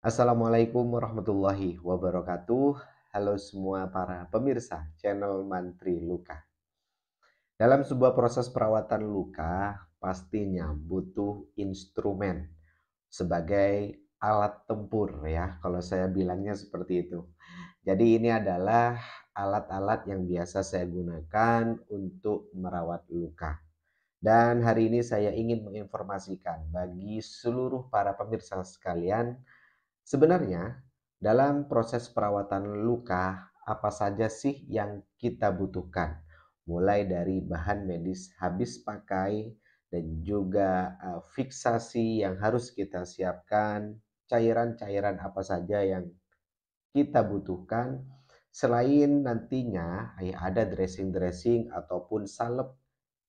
Assalamualaikum warahmatullahi wabarakatuh. Halo semua para pemirsa channel Mantri Luka. Dalam sebuah proses perawatan luka, pastinya butuh instrumen sebagai alat tempur ya, kalau saya bilangnya seperti itu. Jadi ini adalah alat-alat yang biasa saya gunakan untuk merawat luka. Dan hari ini saya ingin menginformasikan bagi seluruh para pemirsa sekalian. Sebenarnya, dalam proses perawatan luka, apa saja sih yang kita butuhkan? Mulai dari bahan medis habis pakai dan juga fiksasi yang harus kita siapkan, cairan-cairan apa saja yang kita butuhkan, selain nantinya ada dressing-dressing ataupun salep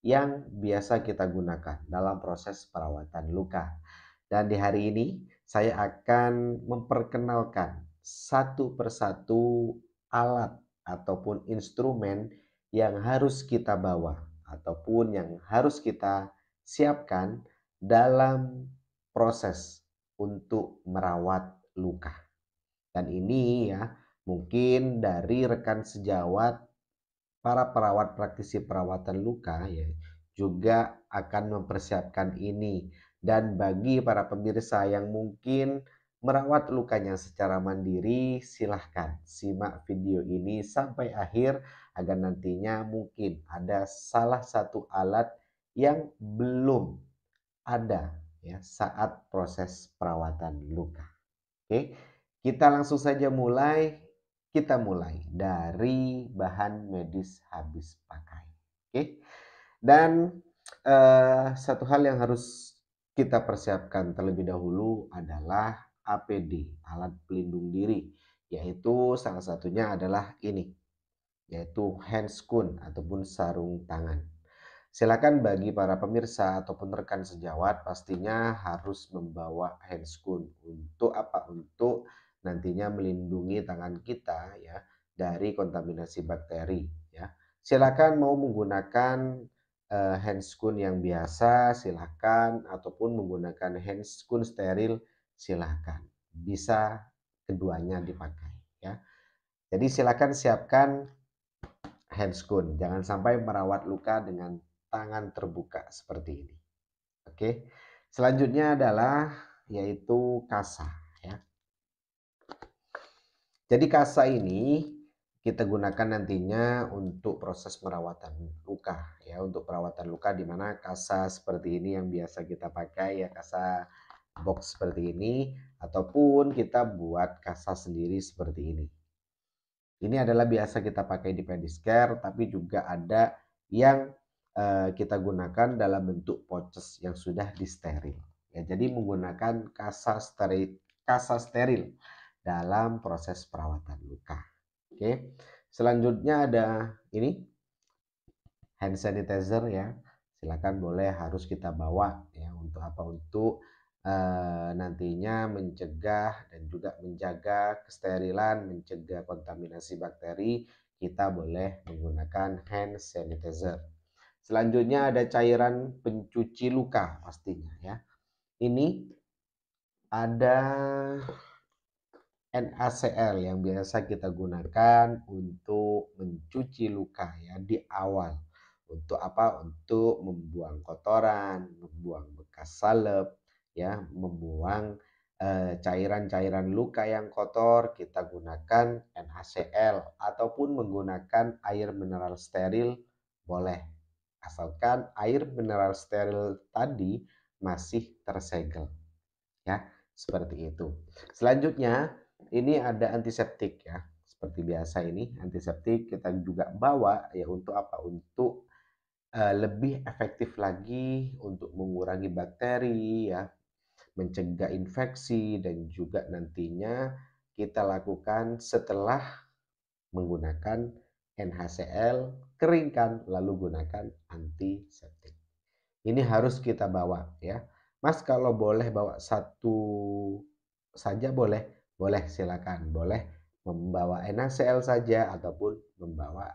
yang biasa kita gunakan dalam proses perawatan luka. Dan di hari ini saya akan memperkenalkan satu persatu alat ataupun instrumen yang harus kita bawa ataupun yang harus kita siapkan dalam proses untuk merawat luka. Dan ini ya mungkin dari rekan sejawat para perawat praktisi perawatan luka ya juga akan mempersiapkan ini. Dan bagi para pemirsa yang mungkin merawat lukanya secara mandiri, silahkan simak video ini sampai akhir agar nantinya mungkin ada salah satu alat yang belum ada ya saat proses perawatan luka. Oke, kita langsung saja mulai. Kita mulai dari bahan medis habis pakai. Oke, dan satu hal yang harus kita persiapkan terlebih dahulu adalah APD, alat pelindung diri, yaitu salah satunya adalah ini, yaitu handscoon ataupun sarung tangan. Silakan bagi para pemirsa ataupun rekan sejawat pastinya harus membawa handscoon. Untuk apa? Untuk nantinya melindungi tangan kita ya dari kontaminasi bakteri ya. Silakan mau menggunakan handscoon yang biasa silakan ataupun menggunakan handscoon steril silakan. Bisa keduanya dipakai ya. Jadi silakan siapkan handscoon. Jangan sampai merawat luka dengan tangan terbuka seperti ini. Oke. Selanjutnya adalah yaitu kasa ya. Jadi kasa ini kita gunakan nantinya untuk proses perawatan luka ya, untuk perawatan luka di mana kasa seperti ini yang biasa kita pakai ya, kasa box seperti ini ataupun kita buat kasa sendiri seperti ini. Ini adalah biasa kita pakai di pedicure, tapi juga ada yang kita gunakan dalam bentuk pouches yang sudah disteril. Ya, jadi menggunakan kasa steril dalam proses perawatan luka. Oke. Selanjutnya ada ini hand sanitizer ya. Silakan boleh harus kita bawa ya, untuk apa? Untuk nantinya mencegah dan juga menjaga kesterilan, mencegah kontaminasi bakteri, kita boleh menggunakan hand sanitizer. Selanjutnya ada cairan pencuci luka pastinya ya. Ini ada NaCl yang biasa kita gunakan untuk mencuci luka ya di awal. Untuk apa? Untuk membuang kotoran, membuang bekas salep, ya, membuang cairan-cairan luka yang kotor, kita gunakan NaCl ataupun menggunakan air mineral steril boleh. Asalkan air mineral steril tadi masih tersegel. Ya, seperti itu. Selanjutnya, ini ada antiseptik ya. Seperti biasa ini, antiseptik kita juga bawa ya untuk apa? Untuk lebih efektif lagi untuk mengurangi bakteri ya, mencegah infeksi dan juga nantinya kita lakukan setelah menggunakan NaCl, keringkan lalu gunakan antiseptik. Ini harus kita bawa ya. Mas kalau boleh bawa satu saja boleh, boleh silakan. Boleh membawa NaCl saja ataupun membawa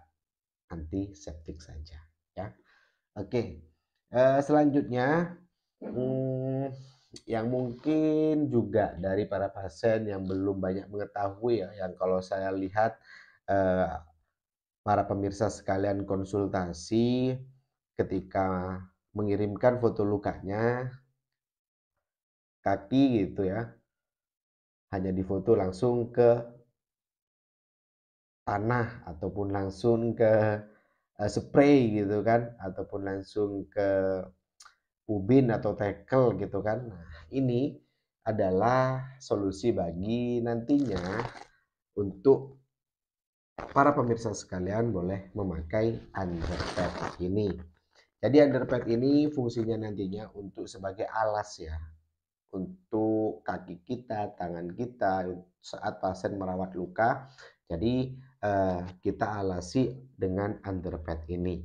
antiseptik saja ya. Oke. Selanjutnya yang mungkin juga dari para pasien yang belum banyak mengetahui ya, yang kalau saya lihat eh, para pemirsa sekalian konsultasi ketika mengirimkan foto lukanya, kaki gitu ya, hanya difoto langsung ke tanah ataupun langsung ke spray gitu kan, ataupun langsung ke ubin atau tackle gitu kan. Nah, ini adalah solusi bagi nantinya untuk para pemirsa sekalian boleh memakai underpad ini. Jadi underpad ini fungsinya nantinya untuk sebagai alas ya, untuk kaki kita, tangan kita saat pasien merawat luka. Jadi kita alasi dengan underpad ini.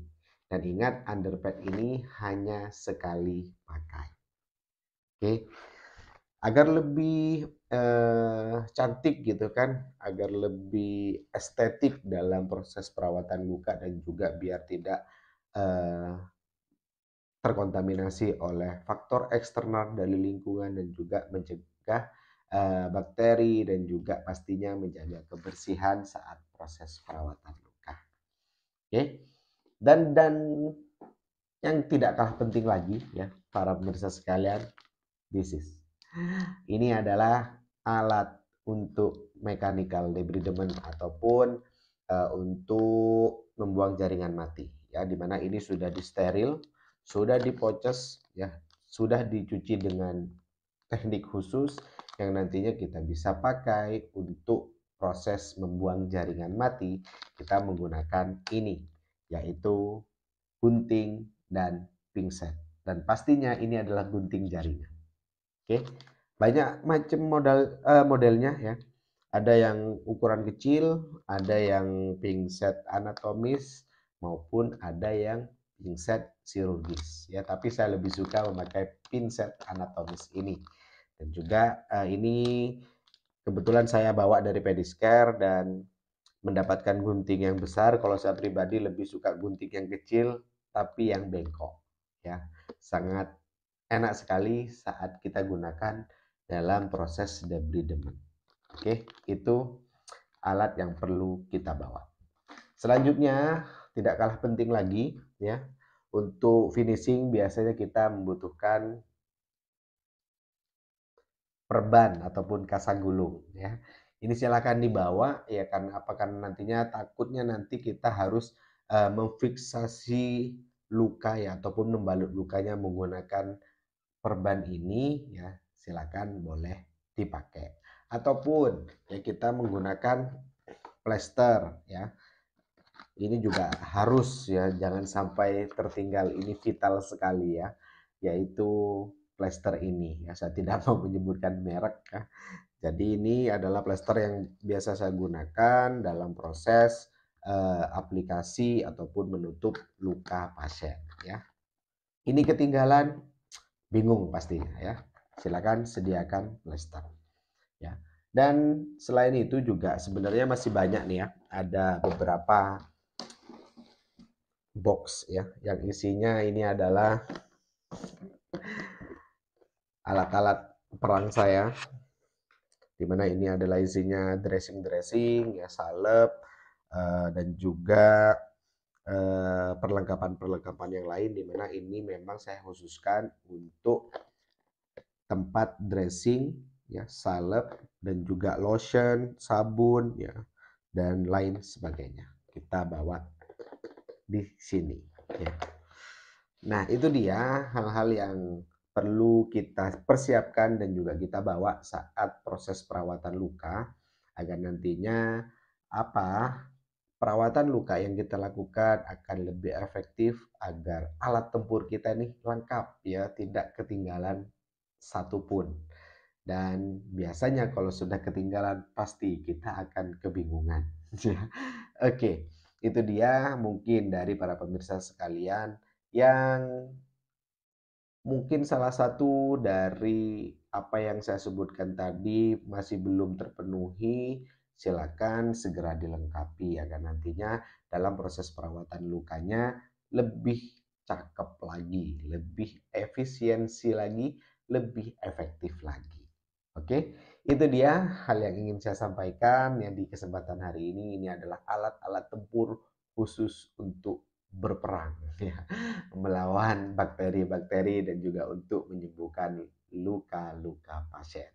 Dan ingat underpad ini hanya sekali pakai. Oke. Agar lebih cantik gitu kan, agar lebih estetik dalam proses perawatan luka dan juga biar tidak eh, terkontaminasi oleh faktor eksternal dari lingkungan dan juga mencegah bakteri dan juga pastinya menjaga kebersihan saat proses perawatan luka. Oke. Dan yang tidak kalah penting lagi ya para pemirsa sekalian, this is. Ini adalah alat untuk mechanical debridement ataupun untuk membuang jaringan mati ya, dimana ini sudah disteril, sudah diproses ya, sudah dicuci dengan teknik khusus yang nantinya kita bisa pakai untuk proses membuang jaringan mati. Kita menggunakan ini, yaitu gunting dan pingset, dan pastinya ini adalah gunting jaringan. Oke, banyak macam modelnya ya. Ada yang ukuran kecil, ada yang pingset anatomis, maupun ada yang pingset chirurgis ya. Tapi saya lebih suka memakai pingset anatomis ini. Dan juga ini kebetulan saya bawa dari Pedicure dan mendapatkan gunting yang besar. Kalau saya pribadi lebih suka gunting yang kecil tapi yang bengkok ya. Sangat enak sekali saat kita gunakan dalam proses debridement. Oke, itu alat yang perlu kita bawa. Selanjutnya, tidak kalah penting lagi ya, untuk finishing biasanya kita membutuhkan perban ataupun kasagulung ya. Ini silakan dibawa ya, karena apakah nantinya takutnya nanti kita harus memfiksasi luka ya, ataupun membalut lukanya menggunakan perban ini ya, silakan boleh dipakai. Ataupun ya kita menggunakan plester ya. Ini juga harus ya, jangan sampai tertinggal, ini vital sekali ya, yaitu plester ini ya. Saya tidak mau menyebutkan merek ya. Jadi ini adalah plester yang biasa saya gunakan dalam proses aplikasi ataupun menutup luka pasien ya. Ini ketinggalan, bingung pastinya ya. Silakan sediakan plester ya. Dan selain itu juga sebenarnya masih banyak nih ya, ada beberapa box ya yang isinya ini adalah alat-alat perang saya, dimana ini adalah isinya dressing ya, salep dan juga perlengkapan-perlengkapan yang lain, dimana ini memang saya khususkan untuk tempat dressing ya, salep dan juga lotion, sabun ya, dan lain sebagainya. Kita bawa di sini ya. Nah, itu dia hal-hal yang perlu kita persiapkan dan juga kita bawa saat proses perawatan luka, agar nantinya apa, perawatan luka yang kita lakukan akan lebih efektif, agar alat tempur kita ini lengkap ya, tidak ketinggalan satupun. Dan biasanya kalau sudah ketinggalan pasti kita akan kebingungan. Oke, itu dia mungkin dari para pemirsa sekalian yang mungkin salah satu dari apa yang saya sebutkan tadi masih belum terpenuhi, silakan segera dilengkapi agar nantinya dalam proses perawatan lukanya lebih cakep lagi, lebih efisiensi lagi, lebih efektif lagi. Oke, itu dia hal yang ingin saya sampaikan yang di kesempatan hari ini. Ini adalah alat-alat tempur khusus untuk berperang ya, melawan bakteri-bakteri dan juga untuk menyembuhkan luka-luka pasien.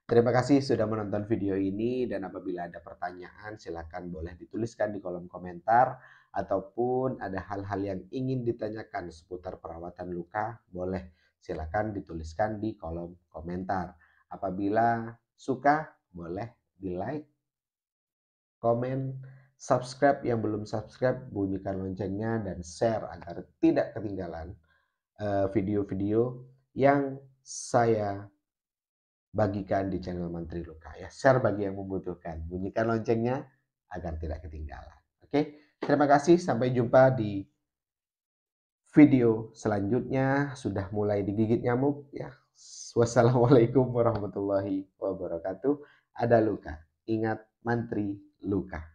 Terima kasih sudah menonton video ini, dan apabila ada pertanyaan silakan boleh dituliskan di kolom komentar, ataupun ada hal-hal yang ingin ditanyakan seputar perawatan luka boleh silakan dituliskan di kolom komentar. Apabila suka boleh di like, komen, subscribe yang belum subscribe, bunyikan loncengnya dan share agar tidak ketinggalan video-video yang saya bagikan di channel Mantri Luka ya. Share bagi yang membutuhkan. Bunyikan loncengnya agar tidak ketinggalan. Oke, terima kasih. Sampai jumpa di video selanjutnya. Sudah mulai digigit nyamuk ya. Wassalamualaikum warahmatullahi wabarakatuh. Ada luka. Ingat Mantri Luka.